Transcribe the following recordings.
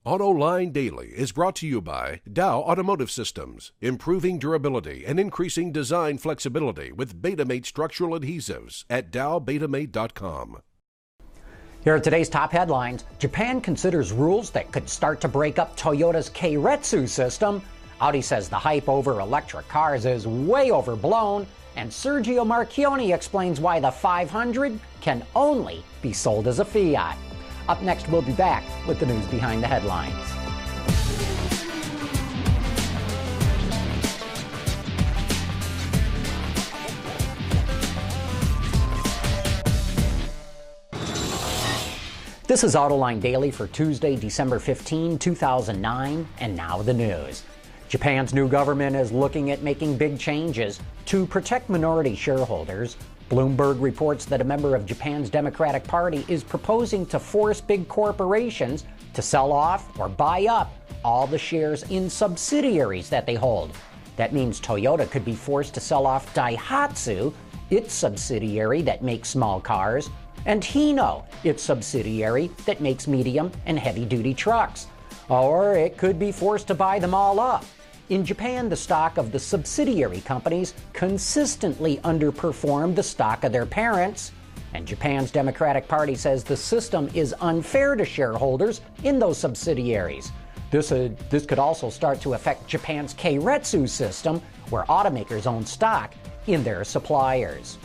Autoline Daily is brought to you by Dow Automotive Systems, improving durability and increasing design flexibility with Betamate structural adhesives at dowbetamate.com. Here are today's top headlines. Japan considers rules that could start to break up Toyota's Keiretsu system. Audi says the hype over electric cars is way overblown. And Sergio Marchionni explains why the 500 can only be sold as a Fiat. Up next, we'll be back with the news behind the headlines. This is Autoline Daily for Tuesday, December 15, 2009, and now the news. Japan's new government is looking at making big changes to protect minority shareholders. Bloomberg reports that a member of Japan's Democratic Party is proposing to force big corporations to sell off or buy up all the shares in subsidiaries that they hold. That means Toyota could be forced to sell off Daihatsu, its subsidiary that makes small cars, and Hino, its subsidiary that makes medium and heavy-duty trucks. Or it could be forced to buy them all up. In Japan, the stock of the subsidiary companies consistently underperformed the stock of their parents, and Japan's Democratic Party says the system is unfair to shareholders in those subsidiaries. This could also start to affect Japan's Keiretsu system, where automakers own stock in their suppliers.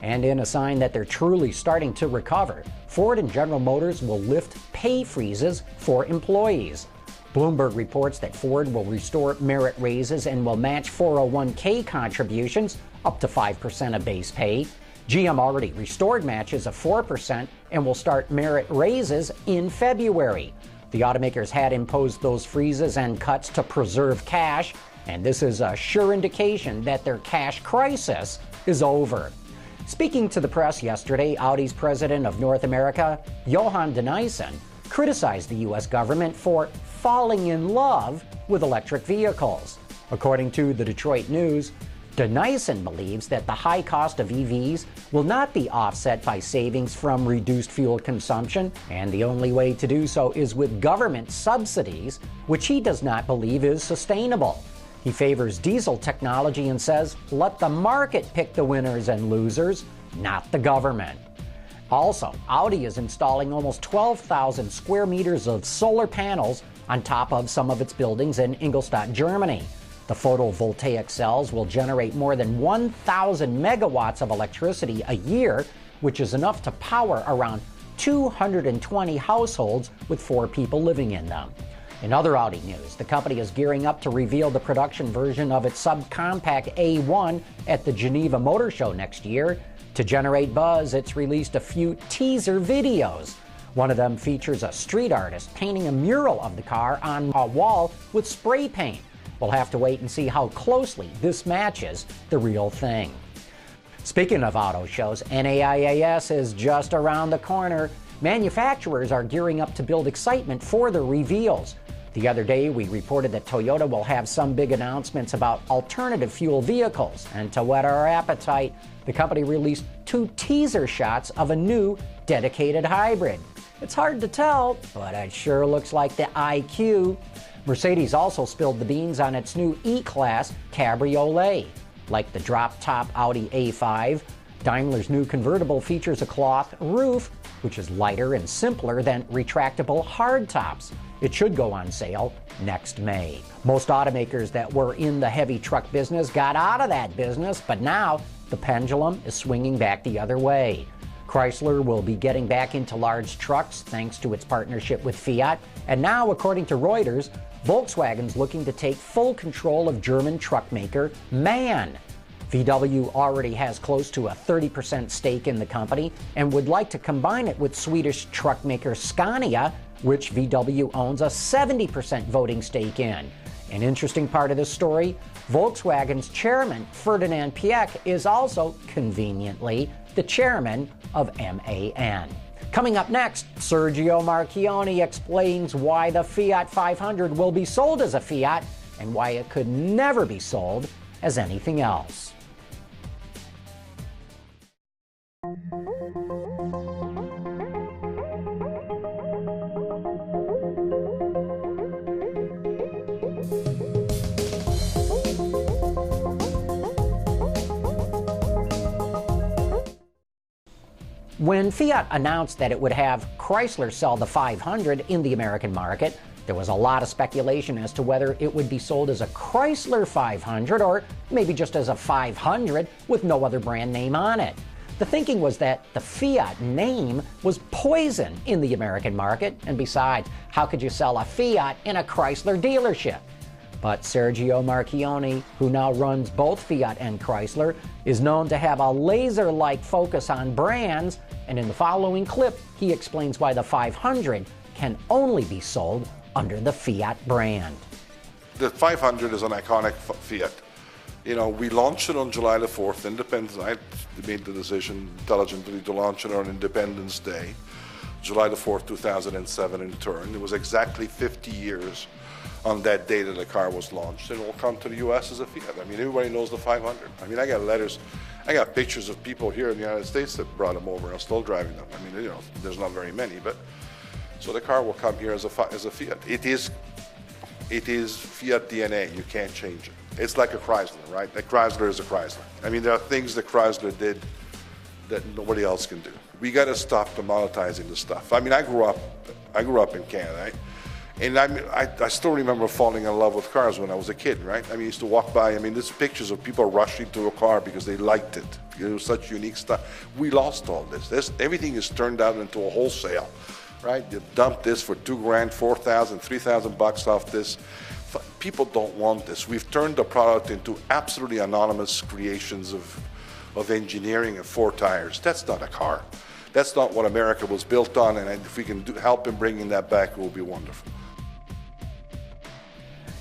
And in a sign that they're truly starting to recover, Ford and General Motors will lift pay freezes for employees. Bloomberg reports that Ford will restore merit raises and will match 401k contributions up to 5% of base pay. GM already restored matches of 4% and will start merit raises in February. The automakers had imposed those freezes and cuts to preserve cash, and this is a sure indication that their cash crisis is over. Speaking to the press yesterday, Audi's president of North America, Johan de Nysschen, criticized the U.S. government for falling in love with electric vehicles. According to the Detroit News, de Nysschen believes that the high cost of EVs will not be offset by savings from reduced fuel consumption, and the only way to do so is with government subsidies, which he does not believe is sustainable. He favors diesel technology and says, let the market pick the winners and losers, not the government. Also, Audi is installing almost 12,000 square meters of solar panels on top of some of its buildings in Ingolstadt, Germany. The photovoltaic cells will generate more than 1,000 megawatts of electricity a year, which is enough to power around 220 households with 4 people living in them. In other Audi news, the company is gearing up to reveal the production version of its subcompact A1 at the Geneva Motor Show next year. To generate buzz, it's released a few teaser videos. One of them features a street artist painting a mural of the car on a wall with spray paint. We'll have to wait and see how closely this matches the real thing. Speaking of auto shows, NAIAS is just around the corner. Manufacturers are gearing up to build excitement for the reveals. The other day, we reported that Toyota will have some big announcements about alternative fuel vehicles. And to whet our appetite, the company released 2 teaser shots of a new dedicated hybrid. It's hard to tell, but it sure looks like the IQ. Mercedes also spilled the beans on its new E-Class Cabriolet. Like the drop-top Audi A5, Daimler's new convertible features a cloth roof, which is lighter and simpler than retractable hardtops. It should go on sale next May. Most automakers that were in the heavy truck business got out of that business, but now the pendulum is swinging back the other way. Chrysler will be getting back into large trucks thanks to its partnership with Fiat. And now, according to Reuters, Volkswagen's looking to take full control of German truck maker MAN. VW already has close to a 30% stake in the company and would like to combine it with Swedish truck maker Scania, which VW owns a 70% voting stake in. An interesting part of this story, Volkswagen's chairman, Ferdinand Piëch, is also, conveniently, the chairman of MAN. Coming up next, Sergio Marchionni explains why the Fiat 500 will be sold as a Fiat and why it could never be sold as anything else. When Fiat announced that it would have Chrysler sell the 500 in the American market, there was a lot of speculation as to whether it would be sold as a Chrysler 500 or maybe just as a 500 with no other brand name on it. The thinking was that the Fiat name was poison in the American market, and besides, how could you sell a Fiat in a Chrysler dealership? But Sergio Marchionni, who now runs both Fiat and Chrysler, is known to have a laser-like focus on brands, and in the following clip, he explains why the 500 can only be sold under the Fiat brand. The 500 is an iconic Fiat. You know, we launched it on July the 4th, Independence. I made the decision intelligently to launch it on Independence Day, July the 4th, 2007 in turn. It was exactly 50 years on that day that the car was launched, and it will come to the U.S. as a Fiat. I mean, everybody knows the 500. I mean, I got letters, I got pictures of people here in the United States that brought them over. I'm still driving them. I mean, you know, there's not very many, but so the car will come here as a Fiat. It is Fiat DNA. You can't change it. It's like a Chrysler, right? A Chrysler is a Chrysler. I mean, there are things that Chrysler did that nobody else can do. We got to stop commoditizing the stuff. I mean, I grew up in Canada, right? And I still remember falling in love with cars when I was a kid, right? I mean, I used to walk by. I mean, there's pictures of people rushing to a car because they liked it. It was such unique stuff. We lost all this. Everything is turned out into a wholesale, right? You dump this for $2,000, $4,000, $3,000 off this. People don't want this. We've turned the product into absolutely anonymous creations of engineering and four tires. That's not a car. That's not what America was built on, and if we can help in bringing that back, it will be wonderful.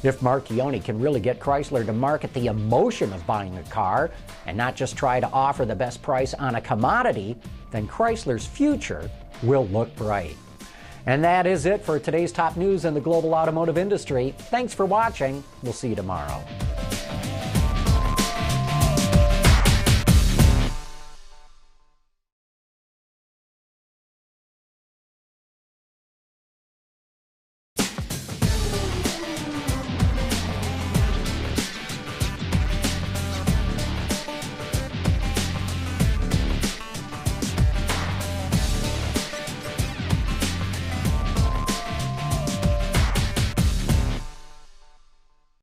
If Marchionni can really get Chrysler to market the emotion of buying a car and not just try to offer the best price on a commodity, then Chrysler's future will look bright. And that is it for today's top news in the global automotive industry. Thanks for watching. We'll see you tomorrow.